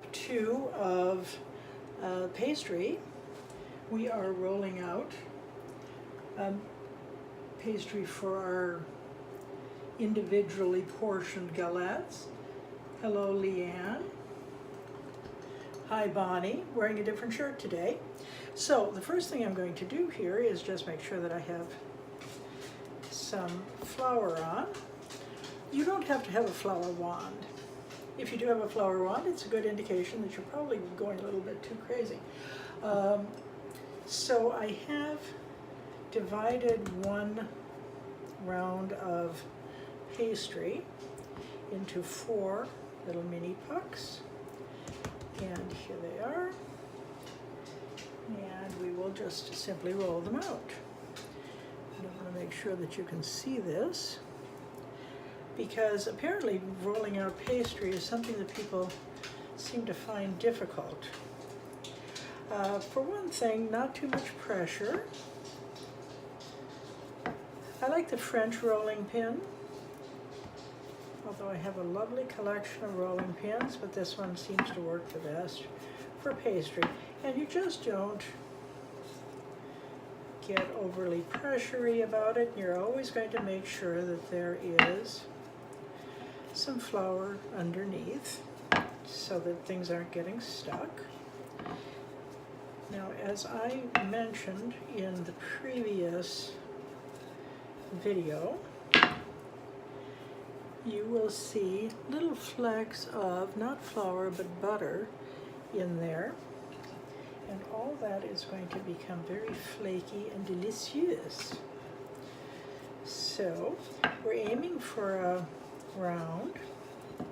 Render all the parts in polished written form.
week 2 of pastry. We are rolling out pastry for our individually portioned galettes. Hello, Leanne. Hi, Bonnie. Wearing a different shirt today. So the first thing I'm going to do here is just make sure that I have some flour on. You don't have to have a flour wand. If you do have a flour wand, it's a good indication that you're probably going a little bit too crazy. So I have divided one round of pastry into 4 little mini pucks. And here they are. And we will just simply roll them out. And I want to make sure that you can see this, because apparently rolling out pastry is something that people seem to find difficult. For one thing, not too much pressure. I like the French rolling pin, although I have a lovely collection of rolling pins, but this one seems to work the best for pastry. And you just don't get overly pressury about it. You're always going to make sure that there is some flour underneath so that things aren't getting stuck. Now, as I mentioned in the previous video, you will see little flecks of not flour but butter in there, and all that is going to become very flaky and delicious. So we're aiming for a round, but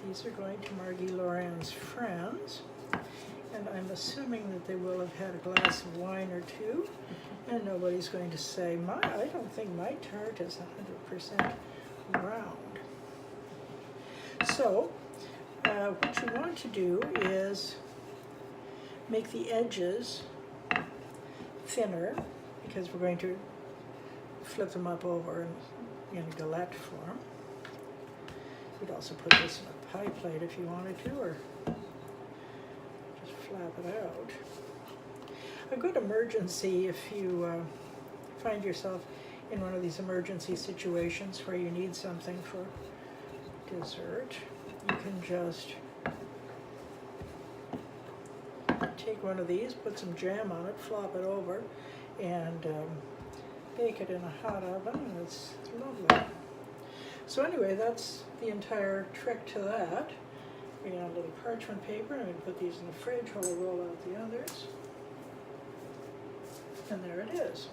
these are going to Margie Lauren's friends, and I'm assuming that they will have had a glass of wine or two, and nobody's going to say, I don't think my tart is 100% round. So what you want to do is make the edges thinner, because we're going to flip them up over in galette form. You'd also put this in a pie plate if you wanted to, or just flap it out. A good emergency, if you find yourself in one of these emergency situations where you need something for dessert, you can just take one of these, put some jam on it, flop it over, and bake it in a hot oven, and it's lovely. So anyway, that's the entire trick to that. We got a little parchment paper, and I'm going to put these in the fridge while I roll out the others. And there it is.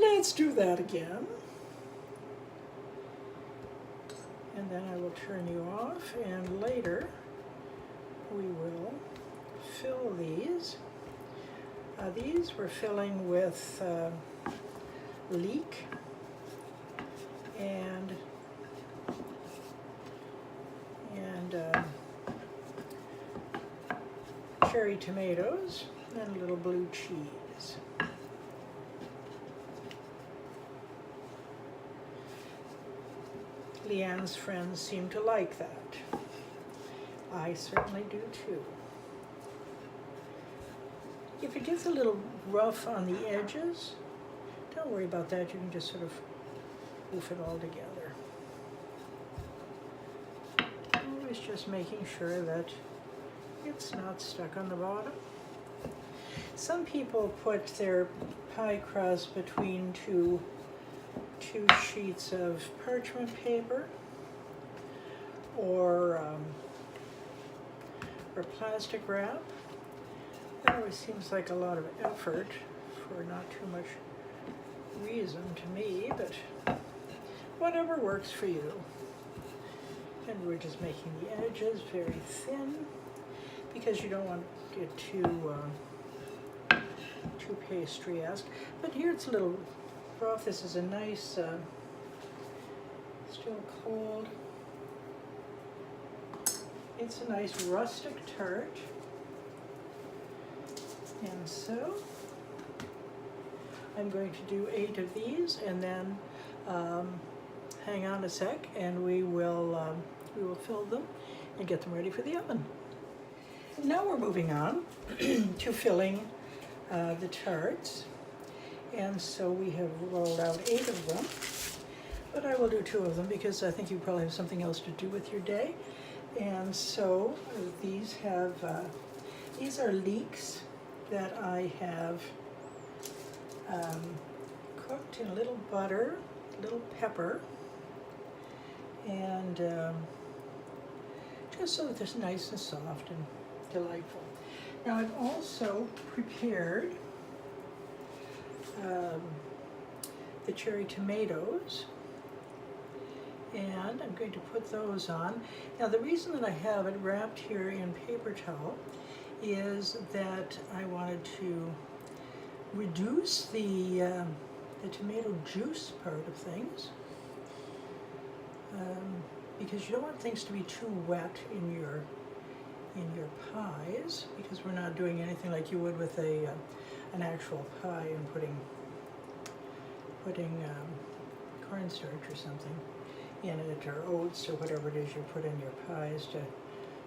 Let's do that again. And then I will turn you off, and later we will fill these. These we're filling with leek and cherry tomatoes and a little blue cheese. Leanne's friends seem to like that. I certainly do too. If it gets a little rough on the edges, don't worry about that. You can just sort of poof it all together. Always just making sure that it's not stuck on the bottom. Some people put their pie crust between two sheets of parchment paper or plastic wrap. That always seems like a lot of effort for not too much reason to me, but whatever works for you. And we're just making the edges very thin, because you don't want it too pastry-esque. But here it's a little rough. This is a nice, still cold. It's a nice rustic tart. And so I'm going to do 8 of these, and then hang on a sec, and we will we will fill them and get them ready for the oven. Now we're moving on to filling the tarts. And so we have rolled out 8 of them, but I will do 2 of them because I think you probably have something else to do with your day. And so these are leeks that I have cooked in a little butter, a little pepper, and just so that they're nice and soft and delightful. Now I've also prepared the cherry tomatoes, and I'm going to put those on. Now the reason that I have it wrapped here in paper towel is that I wanted to reduce the tomato juice part of things, because you don't want things to be too wet in your pies, because we're not doing anything like you would with an actual pie and putting cornstarch or something in it, or oats, or whatever it is you put in your pies to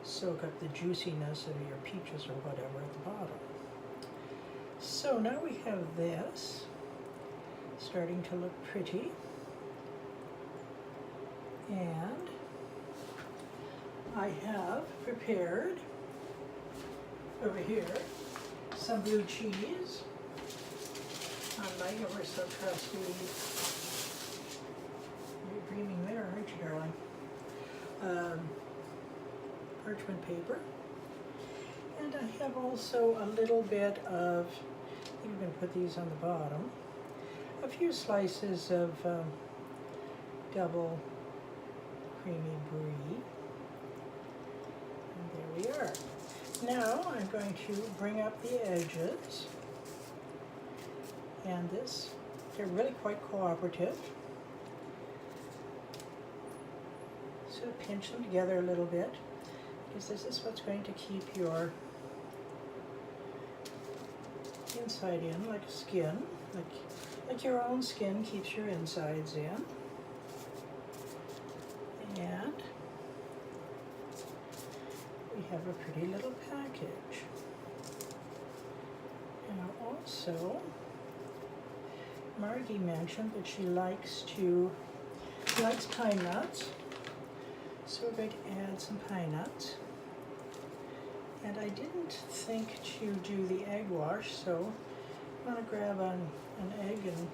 soak up the juiciness of your peaches or whatever at the bottom. So now we have this starting to look pretty, and I have prepared over here some blue cheese on my ever so trusty, you're dreaming there, aren't you, darling? Parchment paper. And I have also a little bit of, I think I'm going to put these on the bottom, a few slices of double creamy brie. And there we are. Now I'm going to bring up the edges, and they're really quite cooperative. So pinch them together a little bit, because this is what's going to keep your inside in, like skin, like your own skin keeps your insides in. And we have a pretty little package. Now also, Margie mentioned that she likes pine nuts, so we're going to add some pine nuts. And I didn't think to do the egg wash, so I'm going to grab an egg and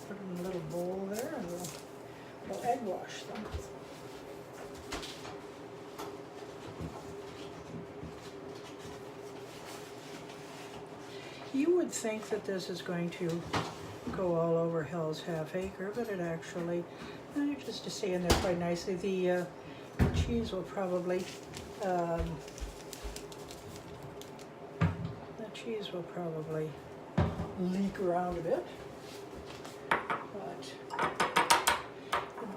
put it in a little bowl there, and we'll egg wash them. You would think that this is going to go all over Hell's Half Acre, but it actually manages to stay in there quite nicely. The cheese will probably leak around a bit, but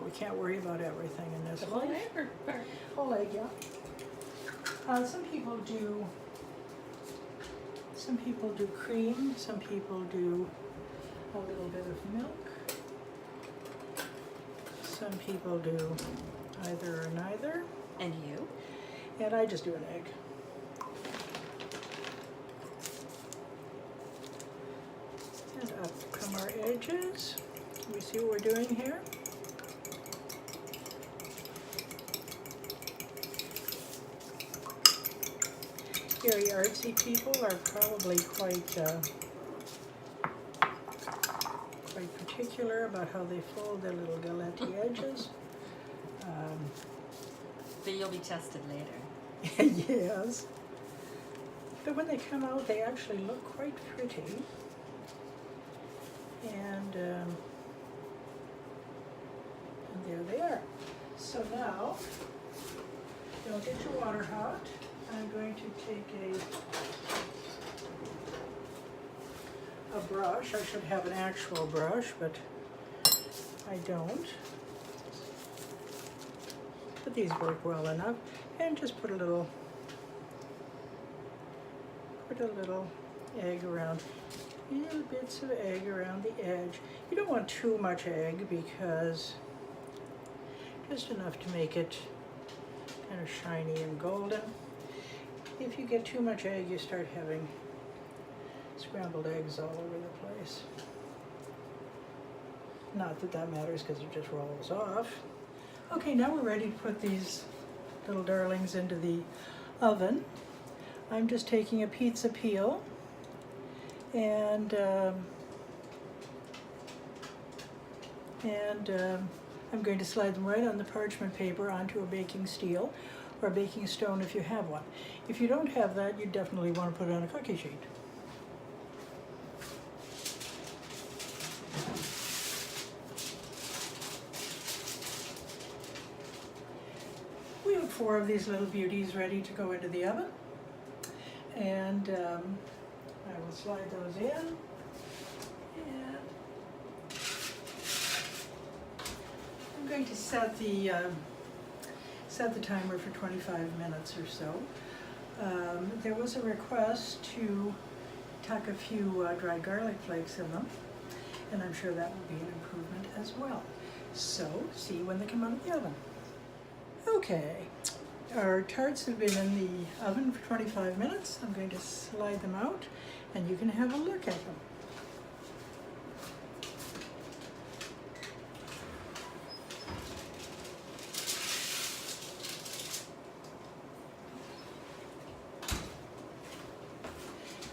we can't worry about everything in this Whole life. egg or Whole egg, yeah. Some people do cream, some people do a little bit of milk, some people do either or neither. And you? And I just do an egg. And up come our edges. Can we see what we're doing here? Very artsy people are probably quite particular about how they fold their little galette edges. But you'll be tested later. Yes. But when they come out, they actually look quite pretty. And there they are. So now, don't get your water hot. I'm going to take a brush. I should have an actual brush, but I don't. But these work well enough. And just put a little egg around, little bits of egg around the edge. You don't want too much egg, because just enough to make it kind of shiny and golden. If you get too much egg, you start having scrambled eggs all over the place. Not that that matters because it just rolls off. Okay, now we're ready to put these little darlings into the oven. I'm just taking a pizza peel and I'm going to slide them right on the parchment paper onto a baking steel or a baking stone if you have one. If you don't have that, you definitely want to put it on a cookie sheet. We have 4 of these little beauties ready to go into the oven, and I will slide those in. And I'm going to set the timer for 25 minutes or so. There was a request to tuck a few dried garlic flakes in them, and I'm sure that will be an improvement as well. So, see you when they come out of the oven. Okay, our tarts have been in the oven for 25 minutes. I'm going to slide them out, and you can have a look at them.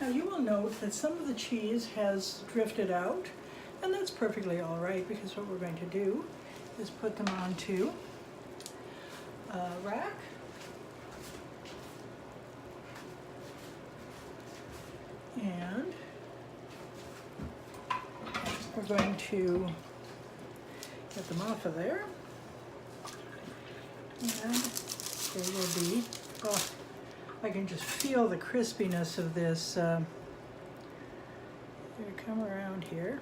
Now you will note that some of the cheese has drifted out, and that's perfectly all right, because what we're going to do is put them onto a rack. And we're going to get them off of there. And they will be, oh, I can just feel the crispiness of this. Here, come around here.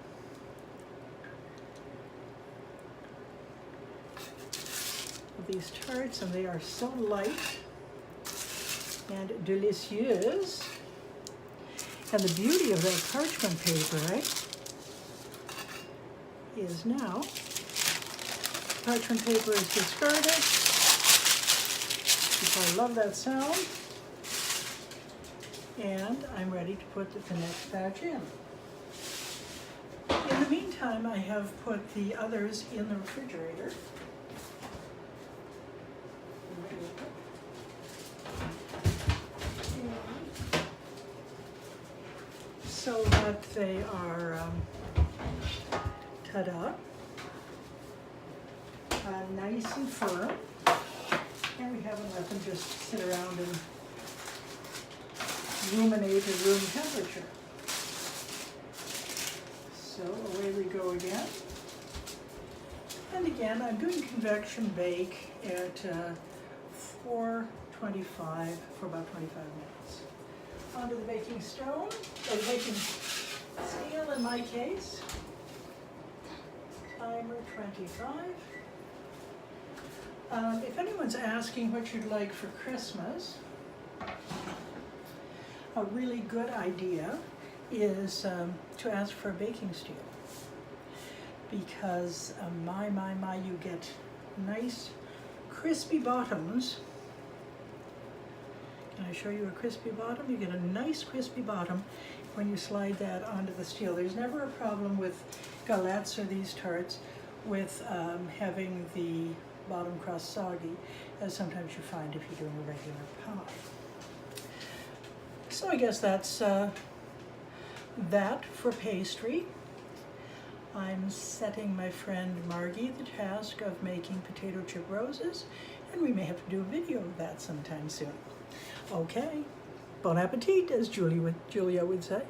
These tarts, and they are so light and delicious. And the beauty of that parchment paper, right, is now parchment paper is discarded, because I love that sound, and I'm ready to put the next batch in. In the meantime, I have put the others in the refrigerator. So that they are, ta-da, nice and firm, and we haven't let them just sit around and ruminate at room temperature. So away we go again. And again, I'm doing convection bake at 425 for about 25 minutes. Onto the baking stone, or baking steel in my case. Timer 25. If anyone's asking what you'd like for Christmas, a really good idea is to ask for a baking steel, because my, you get nice crispy bottoms. Can I show you a crispy bottom? You get a nice crispy bottom when you slide that onto the steel. There's never a problem with galettes or these tarts with having the bottom crust soggy, as sometimes you find if you're doing a regular pie. So I guess that's that for pastry. I'm setting my friend Margie the task of making potato chip roses, and we may have to do a video of that sometime soon. Okay, bon appetit, as Julia would say.